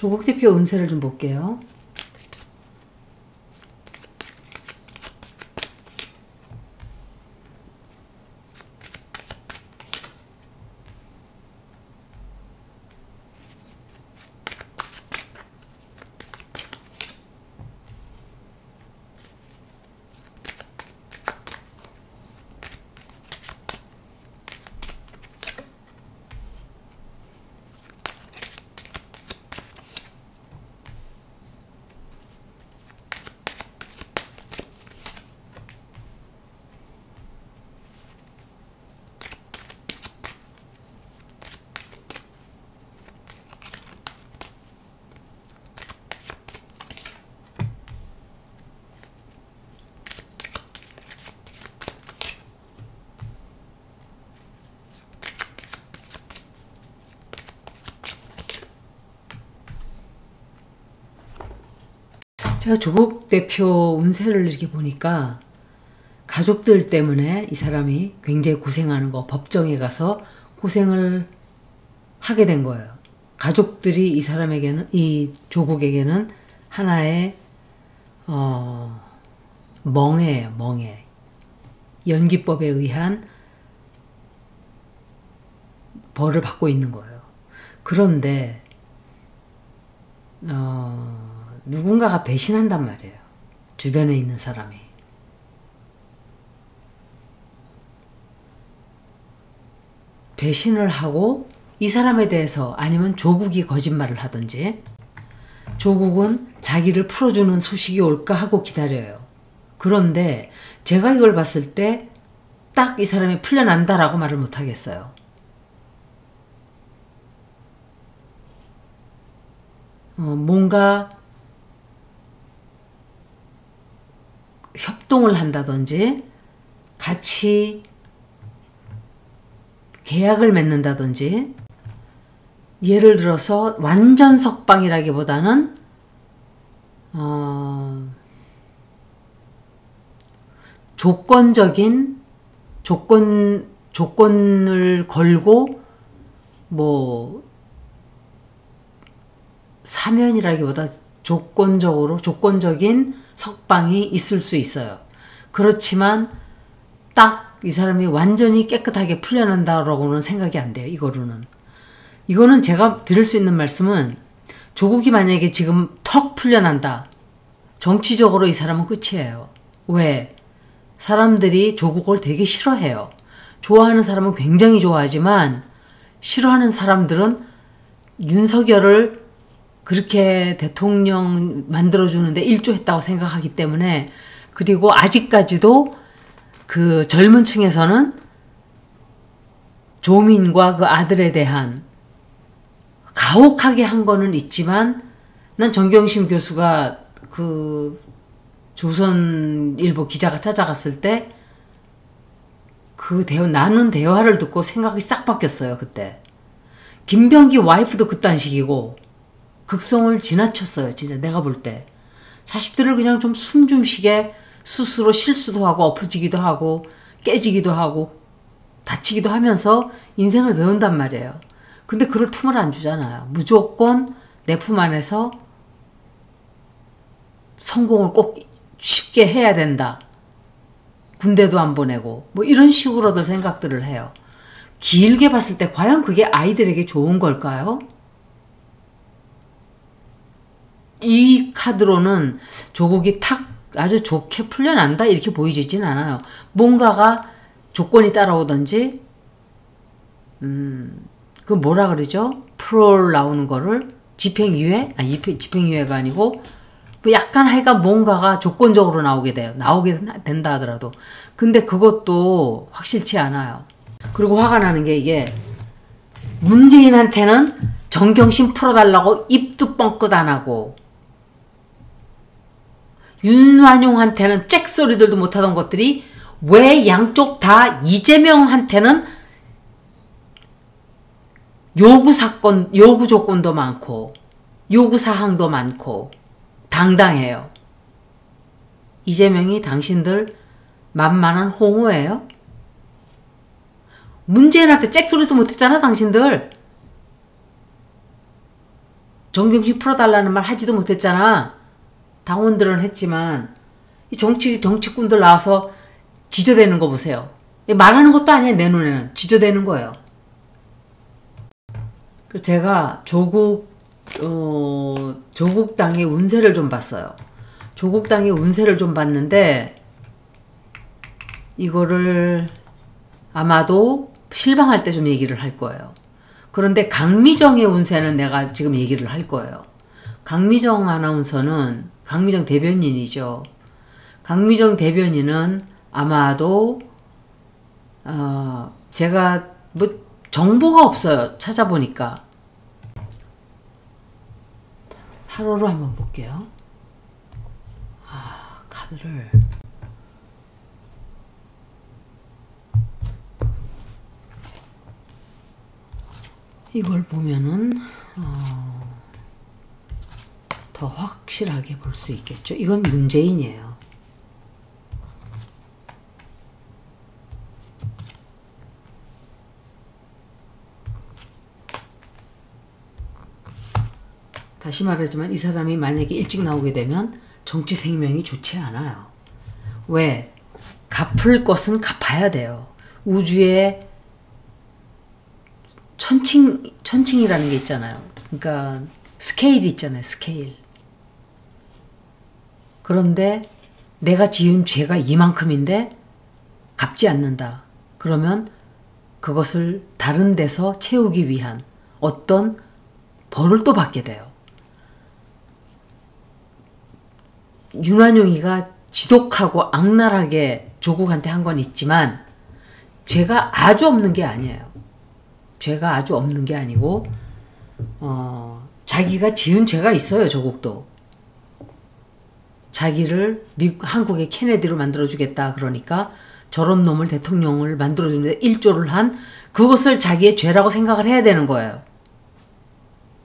조국 대표 운세를 좀 볼게요. 제가 조국 대표 운세를 이렇게 보니까 가족들 때문에 이 사람이 굉장히 고생하는 거, 법정에 가서 고생을 하게 된 거예요. 가족들이 이 사람에게는, 이 조국에게는 하나의 멍해예요. 멍해. 연기법에 의한 벌을 받고 있는 거예요. 그런데 누군가가 배신한단 말이에요. 주변에 있는 사람이. 배신을 하고 이 사람에 대해서, 아니면 조국이 거짓말을 하든지, 조국은 자기를 풀어주는 소식이 올까 하고 기다려요. 그런데 제가 이걸 봤을 때 딱 이 사람이 풀려난다라고 말을 못 하겠어요. 뭔가 협동을 한다든지 같이 계약을 맺는다든지, 예를 들어서 완전 석방이라기보다는 조건을 걸고, 뭐 사면이라기보다 조건적인 석방이 있을 수 있어요. 그렇지만 딱 이 사람이 완전히 깨끗하게 풀려난다라고는 생각이 안 돼요. 이거는 제가 드릴 수 있는 말씀은, 조국이 만약에 지금 턱 풀려난다, 정치적으로 이 사람은 끝이에요. 왜? 사람들이 조국을 되게 싫어해요. 좋아하는 사람은 굉장히 좋아하지만 싫어하는 사람들은 윤석열을 그렇게 대통령 만들어주는데 일조했다고 생각하기 때문에, 그리고 아직까지도 그 젊은 층에서는 조민과 그 아들에 대한 가혹하게 한 거는 있지만, 난 정경심 교수가 그 조선일보 기자가 찾아갔을 때 그 나눈 대화를 듣고 생각이 싹 바뀌었어요. 그때 김병기 와이프도 그딴 식이고 극성을 지나쳤어요. 진짜 내가 볼 때 자식들을 그냥 좀 숨 좀 쉬게 스스로 실수도 하고 엎어지기도 하고 깨지기도 하고 다치기도 하면서 인생을 배운단 말이에요. 근데 그럴 틈을 안 주잖아요. 무조건 내 품 안에서 성공을 꼭 쉽게 해야 된다. 군대도 안 보내고 뭐 이런 식으로들 생각들을 해요. 길게 봤을 때 과연 그게 아이들에게 좋은 걸까요? 이 카드로는 조국이 탁 아주 좋게 풀려난다 이렇게 보이지진 않아요. 뭔가가 조건이 따라오든지, 그 뭐라 그러죠? 프롤 나오는 거를 집행유예? 집행유예가 아니고 뭐 약간 하여간 뭔가가 조건적으로 나오게 된다 하더라도, 근데 그것도 확실치 않아요. 그리고 화가 나는 게, 이게 문재인한테는 정경심 풀어달라고 입도 뻥끗 안 하고, 윤완용한테는 잭소리들도 못하던 것들이 왜 양쪽 다 이재명한테는 요구 조건도 많고 요구사항도 많고 당당해요. 이재명이 당신들 만만한 홍어예요? 문재인한테 잭소리도 못했잖아 당신들. 정경심 풀어달라는 말 하지도 못했잖아. 당원들은 했지만 이 정치꾼들 나와서 지저대는 거 보세요. 말하는 것도 아니에요. 내 눈에는 지저대는 거예요. 제가 조국당의 운세를 좀 봤어요. 조국당의 운세를 좀 봤는데 이거를 아마도 실방할 때 좀 얘기를 할 거예요. 그런데 강미정의 운세는 내가 지금 얘기를 할 거예요. 강미정 아나운서는 강미정 대변인이죠. 강미정 대변인은 아마도 제가 뭐 정보가 없어요. 찾아보니까. 타로로 한번 볼게요. 카드를 이걸 보면은 더 확실하게 볼 수 있겠죠. 이건 문재인이에요. 다시 말하지만 이 사람이 만약에 일찍 나오게 되면 정치 생명이 좋지 않아요. 왜? 갚을 것은 갚아야 돼요. 우주에 천칭이라는 게 있잖아요. 그러니까 스케일이 있잖아요. 스케일. 그런데 내가 지은 죄가 이만큼인데 갚지 않는다. 그러면 그것을 다른 데서 채우기 위한 어떤 벌을 또 받게 돼요. 윤완용이가 지독하고 악랄하게 조국한테 한 건 있지만 죄가 아주 없는 게 아니에요. 죄가 아주 없는 게 아니고 자기가 지은 죄가 있어요. 조국도. 자기를 한국의 케네디로 만들어주겠다 그러니까 저런 놈을 대통령을 만들어주는데 일조를 한 그것을 자기의 죄라고 생각을 해야 되는 거예요.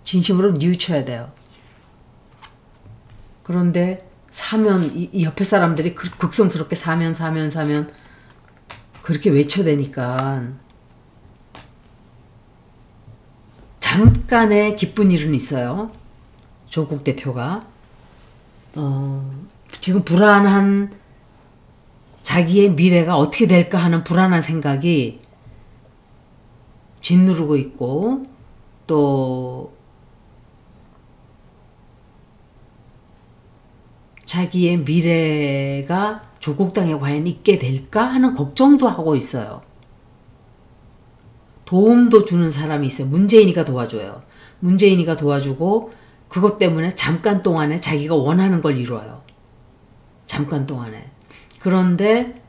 진심으로 뉘우쳐야 돼요. 그런데 사면 이 옆에 사람들이 극성스럽게 사면 그렇게 외쳐대니까 잠깐의 기쁜 일은 있어요. 조국 대표가 지금 불안한 자기의 미래가 어떻게 될까 하는 불안한 생각이 짓누르고 있고 또 자기의 미래가 조국 당에 과연 있게 될까 하는 걱정도 하고 있어요. 도움도 주는 사람이 있어요. 문재인이가 도와줘요. 문재인이가 도와주고 그것 때문에 잠깐 동안에 자기가 원하는 걸 이루어요. 잠깐 동안에. 그런데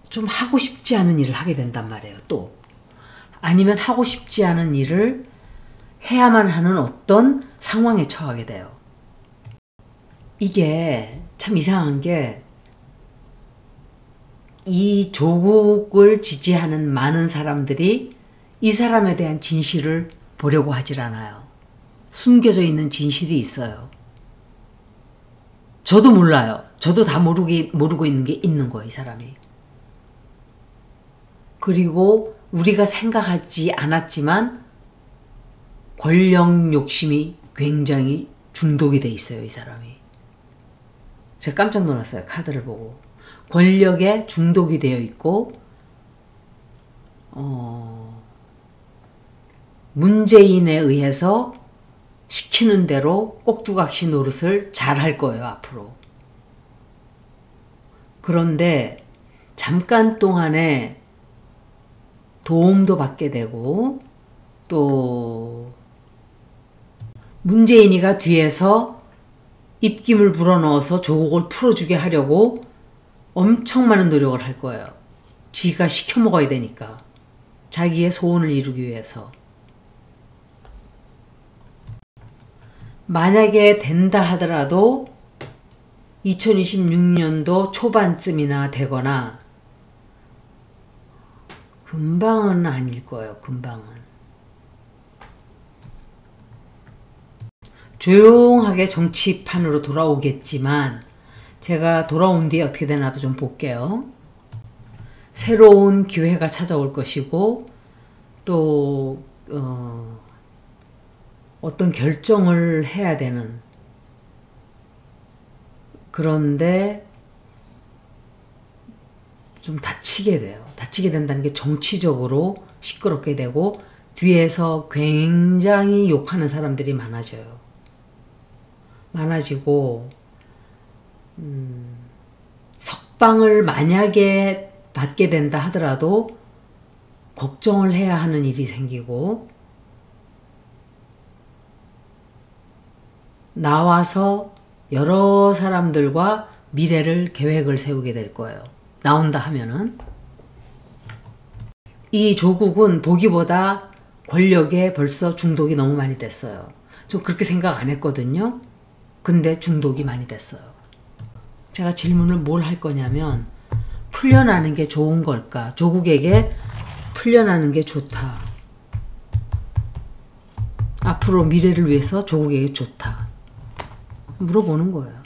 좀 하고 싶지 않은 일을 하게 된단 말이에요. 또 아니면 하고 싶지 않은 일을 해야만 하는 어떤 상황에 처하게 돼요. 이게 참 이상한 게 이 조국을 지지하는 많은 사람들이 이 사람에 대한 진실을 보려고 하질 않아요. 숨겨져 있는 진실이 있어요. 저도 몰라요. 저도 다 모르고 있는 게 있는 거예요. 이 사람이. 그리고 우리가 생각하지 않았지만 권력 욕심이 굉장히 중독이 돼 있어요. 이 사람이. 제가 깜짝 놀랐어요. 카드를 보고. 권력에 중독이 되어 있고 문재인에 의해서 시키는 대로 꼭두각시 노릇을 잘 할 거예요. 앞으로. 그런데 잠깐 동안에 도움도 받게 되고 또 문재인이가 뒤에서 입김을 불어넣어서 조국을 풀어주게 하려고 엄청 많은 노력을 할 거예요. 지가 시켜먹어야 되니까. 자기의 소원을 이루기 위해서. 만약에 된다 하더라도 2026년도 초반쯤이나 되거나 금방은 아닐 거예요. 금방은. 조용하게 정치판으로 돌아오겠지만 제가 돌아온 뒤에 어떻게 되나도 좀 볼게요. 새로운 기회가 찾아올 것이고 또 어떤 결정을 해야 되는, 그런데 좀 다치게 돼요. 다치게 된다는 게 정치적으로 시끄럽게 되고 뒤에서 굉장히 욕하는 사람들이 많아져요. 많아지고 석방을 만약에 받게 된다 하더라도 걱정을 해야 하는 일이 생기고 나와서 여러 사람들과 미래를 계획을 세우게 될 거예요. 나온다 하면은. 이 조국은 보기보다 권력에 벌써 중독이 너무 많이 됐어요. 저 그렇게 생각 안 했거든요. 근데 중독이 많이 됐어요. 제가 질문을 뭘 할 거냐면 풀려나는 게 좋은 걸까? 조국에게 풀려나는 게 좋다. 앞으로 미래를 위해서 조국에게 좋다. 물어보는 거예요.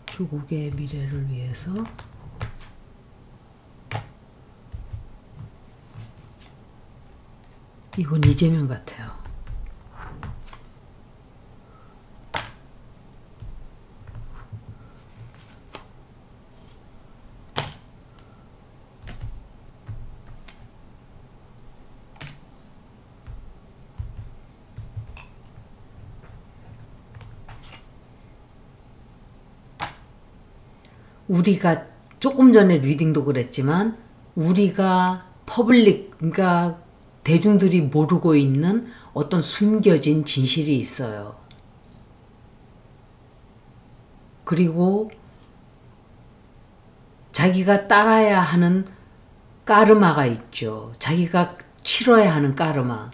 조국의 미래를 위해서 이건 이재명 같아요. 우리가 조금 전에 리딩도 그랬지만 우리가 그러니까 대중들이 모르고 있는 어떤 숨겨진 진실이 있어요. 그리고 자기가 따라야 하는 까르마가 있죠. 자기가 치러야 하는 까르마.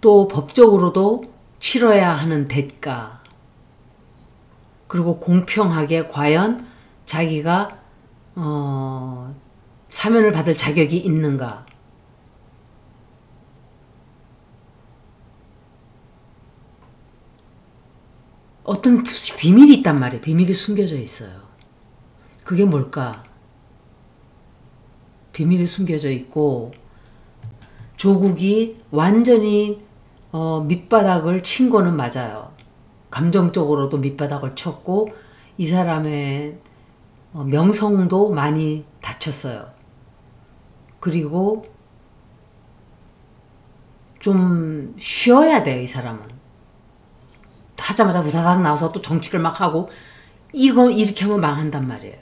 또 법적으로도 치러야 하는 대가. 그리고 공평하게 과연 자기가 사면을 받을 자격이 있는가. 어떤 비밀이 있단 말이에요. 비밀이 숨겨져 있어요. 그게 뭘까? 비밀이 숨겨져 있고 조국이 완전히 밑바닥을 친 거는 맞아요. 감정적으로도 밑바닥을 쳤고 이 사람의 명성도 많이 다쳤어요. 그리고 좀 쉬어야 돼요. 이 사람은. 하자마자 우사삭 나와서 또 정치를 막 하고 이거 이렇게 하면 망한단 말이에요.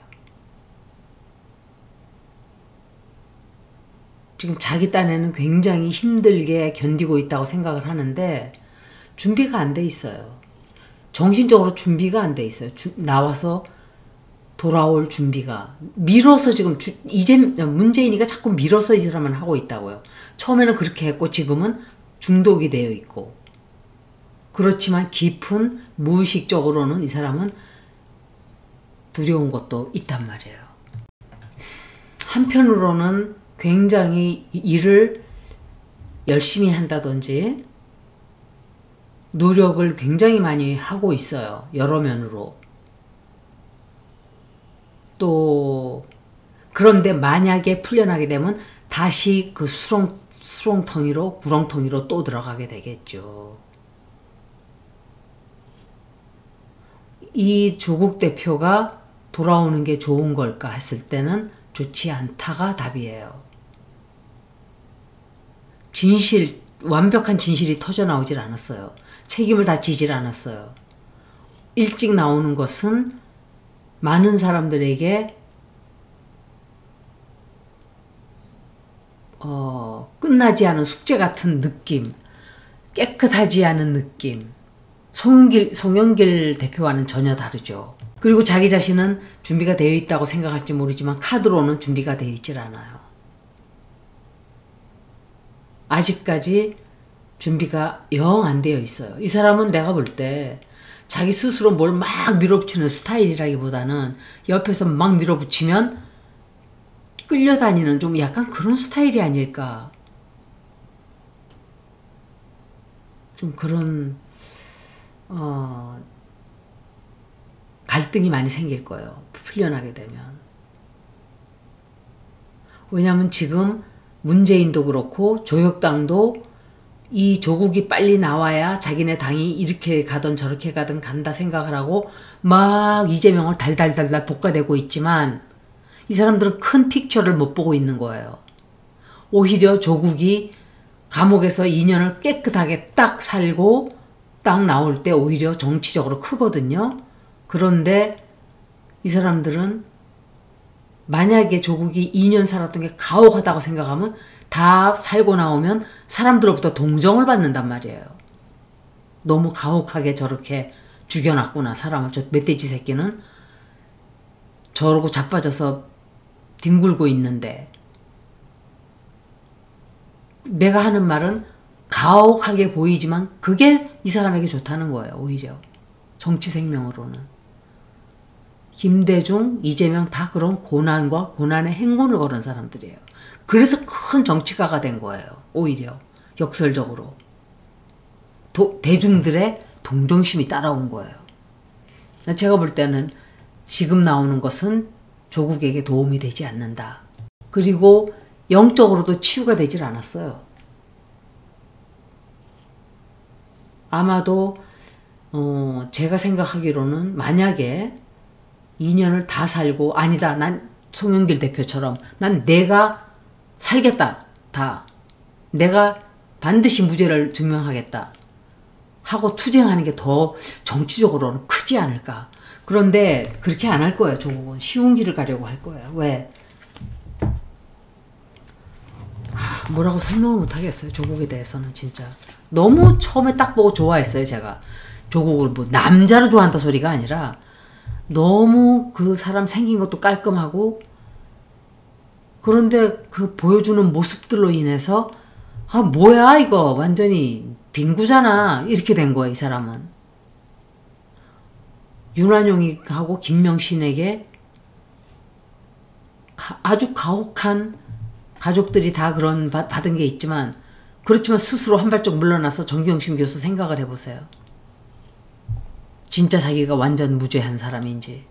지금 자기 딴에는 굉장히 힘들게 견디고 있다고 생각을 하는데 준비가 안 돼 있어요. 정신적으로 준비가 안 돼 있어요. 나와서 돌아올 준비가. 밀어서 지금 문재인이가 자꾸 밀어서 이 사람은 하고 있다고요. 처음에는 그렇게 했고 지금은 중독이 되어 있고. 그렇지만 깊은 무의식적으로는 이 사람은 두려운 것도 있단 말이에요. 한편으로는 굉장히 일을 열심히 한다든지 노력을 굉장히 많이 하고 있어요. 여러 면으로. 또 그런데 만약에 풀려나게 되면 다시 그 구렁텅이로 또 들어가게 되겠죠. 이 조국 대표가 돌아오는 게 좋은 걸까 했을 때는 좋지 않다가 답이에요. 완벽한 진실이 터져나오질 않았어요. 책임을 다 지질 않았어요. 일찍 나오는 것은 많은 사람들에게 끝나지 않은 숙제 같은 느낌, 깨끗하지 않은 느낌. 송영길 대표와는 전혀 다르죠. 그리고 자기 자신은 준비가 되어 있다고 생각할지 모르지만 카드로는 준비가 되어 있질 않아요. 아직까지 준비가 영 안 되어 있어요. 이 사람은 내가 볼 때 자기 스스로 뭘 막 밀어붙이는 스타일이라기보다는 옆에서 막 밀어붙이면 끌려다니는 좀 약간 그런 스타일이 아닐까. 좀 그런 갈등이 많이 생길 거예요. 풀려나게 되면. 왜냐하면 지금 문재인도 그렇고 조혁당도 이 조국이 빨리 나와야 자기네 당이 이렇게 가든 저렇게 가든 간다 생각을 하고 막 이재명을 달달달달 볶아대고 있지만 이 사람들은 큰 픽처를 못 보고 있는 거예요. 오히려 조국이 감옥에서 2년을 깨끗하게 딱 살고 딱 나올 때 오히려 정치적으로 크거든요. 그런데 이 사람들은 만약에 조국이 2년 살았던 게 가혹하다고 생각하면 다 살고 나오면 사람들로부터 동정을 받는단 말이에요. 너무 가혹하게 저렇게 죽여놨구나 사람을. 저 멧돼지 새끼는 저러고 자빠져서 뒹굴고 있는데, 내가 하는 말은 가혹하게 보이지만 그게 이 사람에게 좋다는 거예요. 오히려 정치 생명으로는. 김대중, 이재명 다 그런 고난과 고난의 행군을 걸은 사람들이에요. 그래서 큰 정치가가 된 거예요. 오히려 역설적으로 대중들의 동정심이 따라온 거예요. 제가 볼 때는 지금 나오는 것은 조국에게 도움이 되지 않는다. 그리고 영적으로도 치유가 되질 않았어요. 아마도 제가 생각하기로는 만약에 2년을 다 살고, 아니다, 난 송영길 대표처럼 난 내가 살겠다, 다 내가 반드시 무죄를 증명하겠다 하고 투쟁하는 게 더 정치적으로는 크지 않을까. 그런데 그렇게 안 할 거예요. 조국은 쉬운 길을 가려고 할 거예요. 왜? 뭐라고 설명을 못 하겠어요. 조국에 대해서는 진짜 너무 처음에 딱 보고 좋아했어요. 제가 조국을 뭐 남자로 좋아한다 소리가 아니라 너무 그 사람 생긴 것도 깔끔하고, 그런데 그 보여주는 모습들로 인해서 뭐야 이거 완전히 빙구잖아 이렇게 된 거야. 이 사람은 윤한용이하고 김명신에게 아주 가혹한, 가족들이 다 그런 받은 게 있지만, 그렇지만 스스로 한 발짝 물러나서 정경심 교수 생각을 해보세요. 진짜 자기가 완전 무죄한 사람인지.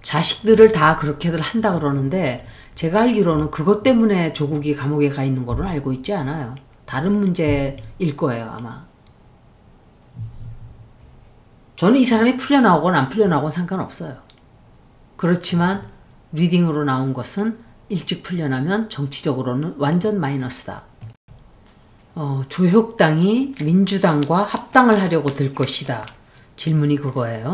자식들을 다 그렇게들 한다 그러는데 제가 알기로는 그것 때문에 조국이 감옥에 가 있는 거는 알고 있지 않아요. 다른 문제일 거예요 아마. 저는 이 사람이 풀려나오건 안 풀려나오건 상관없어요. 그렇지만 리딩으로 나온 것은 일찍 풀려나면 정치적으로는 완전 마이너스다. 조혁당이 민주당과 합당을 하려고 들 것이다. 질문이 그거예요.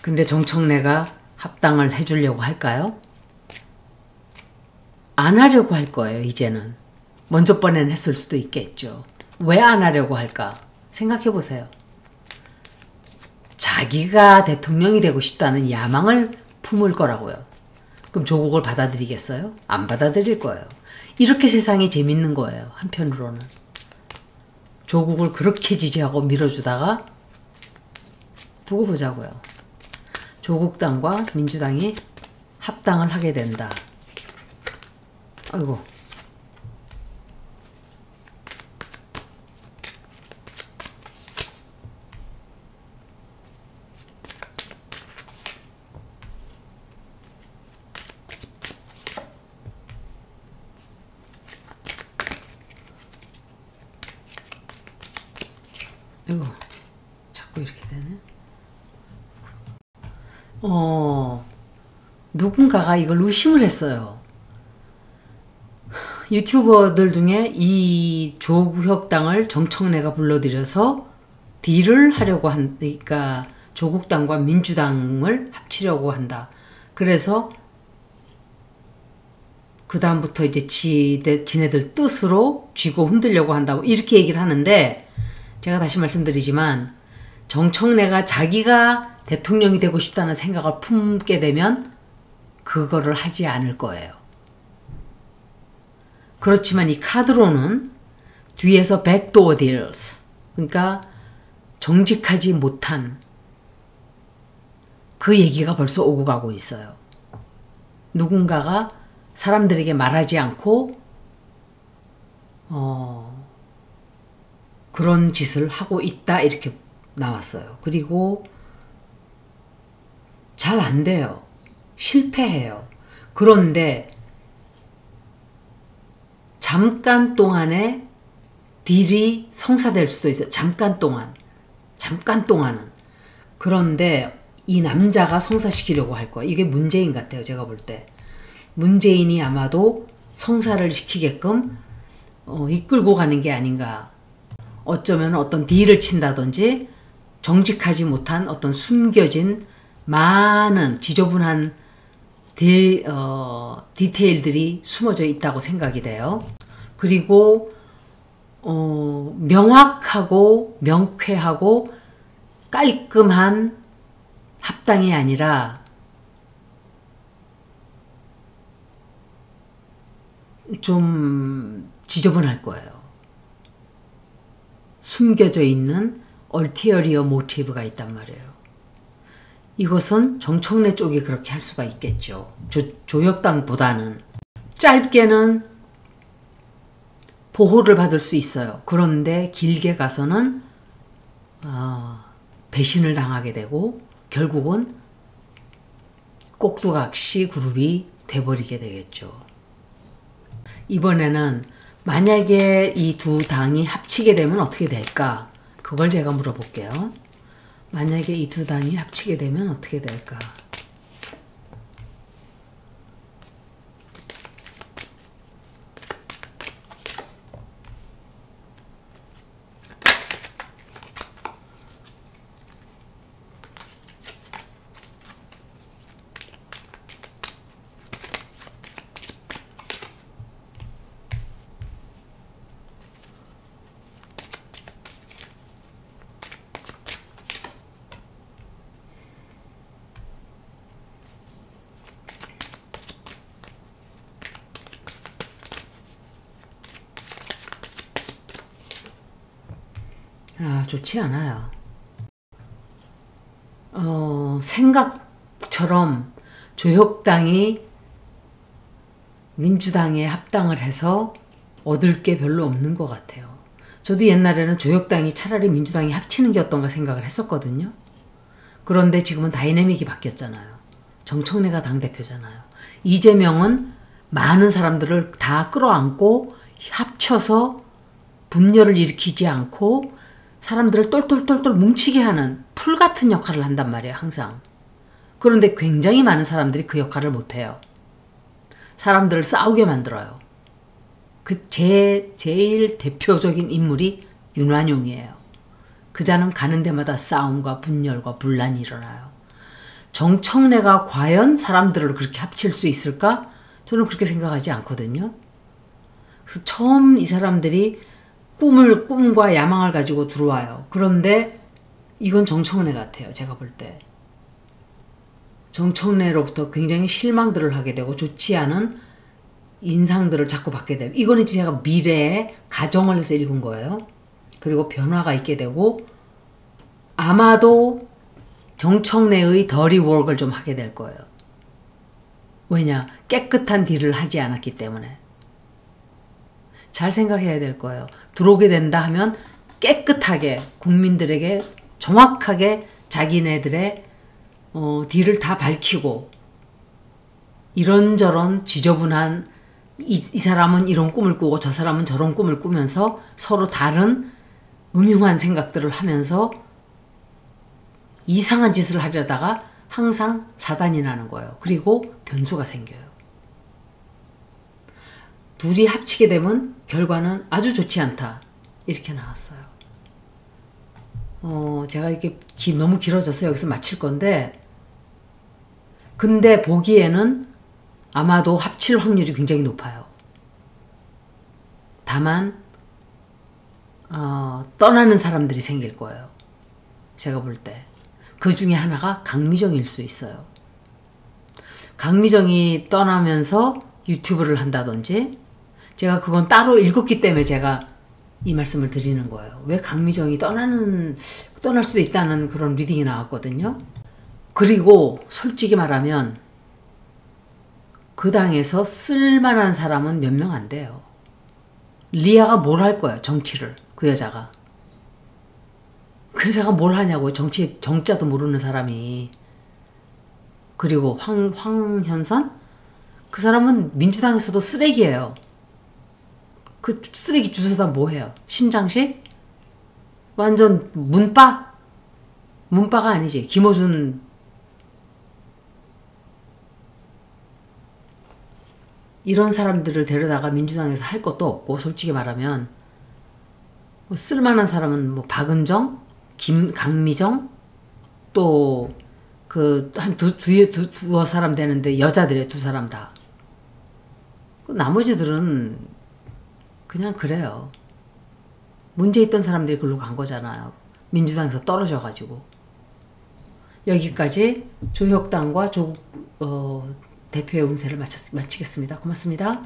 근데 정청래가 합당을 해주려고 할까요? 안 하려고 할 거예요. 이제는. 먼저 번에는 했을 수도 있겠죠. 왜 안 하려고 할까? 생각해 보세요. 자기가 대통령이 되고 싶다는 야망을 품을 거라고요. 그럼 조국을 받아들이겠어요? 안 받아들일 거예요. 이렇게 세상이 재밌는 거예요. 한편으로는. 조국을 그렇게 지지하고 밀어주다가 두고 보자고요. 조국당과 민주당이 합당을 하게 된다. 아이고. 아이고. 자꾸 이렇게 되네. 누군가가 이걸 의심을 했어요. 유튜버들 중에 이 조혁당을 정청래가 불러들여서 딜을 하려고 그러니까 조국당과 민주당을 합치려고 한다. 그래서 그 다음부터 이제 지네들 뜻으로 쥐고 흔들려고 한다고 이렇게 얘기를 하는데, 제가 다시 말씀드리지만 정청래가 자기가 대통령이 되고 싶다는 생각을 품게 되면 그거를 하지 않을 거예요. 그렇지만 이 카드로는 뒤에서 백도어 딜스, 그러니까 정직하지 못한 그 얘기가 벌써 오고 가고 있어요. 누군가가 사람들에게 말하지 않고 그런 짓을 하고 있다 이렇게 나왔어요. 그리고 잘 안 돼요. 실패해요. 그런데 잠깐 동안에 딜이 성사될 수도 있어요. 잠깐 동안은. 그런데 이 남자가 성사시키려고 할 거예요. 이게 문재인 같아요. 제가 볼 때. 문재인이 아마도 성사를 시키게끔 이끌고 가는 게 아닌가. 어쩌면 어떤 딜을 친다든지 정직하지 못한 어떤 숨겨진 많은 지저분한 디테일들이 숨어져 있다고 생각이 돼요. 그리고 명확하고 명쾌하고 깔끔한 합당이 아니라 좀 지저분할 거예요. 숨겨져 있는 얼티어리어 모티브가 있단 말이에요. 이것은 정청래 쪽이 그렇게 할 수가 있겠죠. 조혁당보다는 짧게는 보호를 받을 수 있어요. 그런데 길게 가서는 배신을 당하게 되고 결국은 꼭두각시 그룹이 돼버리게 되겠죠. 이번에는 만약에 이 두 당이 합치게 되면 어떻게 될까? 그걸 제가 물어볼게요. 만약에 이 두 당이 합치게 되면 어떻게 될까? 좋지 않아요. 생각처럼 조혁당이 민주당에 합당을 해서 얻을 게 별로 없는 것 같아요. 저도 옛날에는 조혁당이 차라리 민주당이 합치는 게 어떤가 생각을 했었거든요. 그런데 지금은 다이내믹이 바뀌었잖아요. 정청래가 당대표잖아요. 이재명은 많은 사람들을 다 끌어안고 합쳐서 분열을 일으키지 않고 사람들을 똘똘똘똘 뭉치게 하는 풀 같은 역할을 한단 말이에요. 항상. 그런데 굉장히 많은 사람들이 그 역할을 못해요. 사람들을 싸우게 만들어요. 제일 대표적인 인물이 윤완용이에요. 그자는 가는 데마다 싸움과 분열과 분란이 일어나요. 정청래가 과연 사람들을 그렇게 합칠 수 있을까? 저는 그렇게 생각하지 않거든요. 그래서 처음 이 사람들이 꿈과 야망을 가지고 들어와요. 그런데 이건 정청래 같아요. 제가 볼 때. 정청래로부터 굉장히 실망들을 하게 되고 좋지 않은 인상들을 자꾸 받게 되고 이거는 제가 미래에 가정을 해서 읽은 거예요. 그리고 변화가 있게 되고 아마도 정청래의 더리 워크를 좀 하게 될 거예요. 왜냐? 깨끗한 딜을 하지 않았기 때문에. 잘 생각해야 될 거예요. 들어오게 된다 하면 깨끗하게 국민들에게 정확하게 자기네들의 딜을 다 밝히고 이런저런 지저분한 이 사람은 이런 꿈을 꾸고 저 사람은 저런 꿈을 꾸면서 서로 다른 음흉한 생각들을 하면서 이상한 짓을 하려다가 항상 사단이 나는 거예요. 그리고 변수가 생겨요. 둘이 합치게 되면 결과는 아주 좋지 않다. 이렇게 나왔어요. 제가 이렇게 너무 길어져서 여기서 마칠 건데 근데 보기에는 아마도 합칠 확률이 굉장히 높아요. 다만 떠나는 사람들이 생길 거예요. 제가 볼 때. 그 중에 하나가 강미정일 수 있어요. 강미정이 떠나면서 유튜브를 한다든지 제가 그건 따로 읽었기 때문에 제가 이 말씀을 드리는 거예요. 왜 강미정이 떠날 수도 있다는 그런 리딩이 나왔거든요. 그리고 솔직히 말하면 그 당에서 쓸만한 사람은 몇 명 안 돼요. 리아가 뭘 할 거야, 정치를. 그 여자가. 그 여자가 뭘 하냐고, 정치, 정자도 모르는 사람이. 그리고 황현선? 그 사람은 민주당에서도 쓰레기예요. 그 쓰레기 주워다 뭐 해요? 신장식? 완전 문빠? 문빠가 아니지. 김어준 이런 사람들을 데려다가 민주당에서 할 것도 없고, 솔직히 말하면 뭐 쓸만한 사람은 뭐 박은정, 강미정, 또 그 한 두어 사람 되는데 여자들의 두 사람 다. 나머지들은 그냥 그래요. 문제 있던 사람들이 글로 간 거잖아요. 민주당에서 떨어져가지고. 여기까지 조혁당과 조국 대표의 운세를 마치겠습니다. 고맙습니다.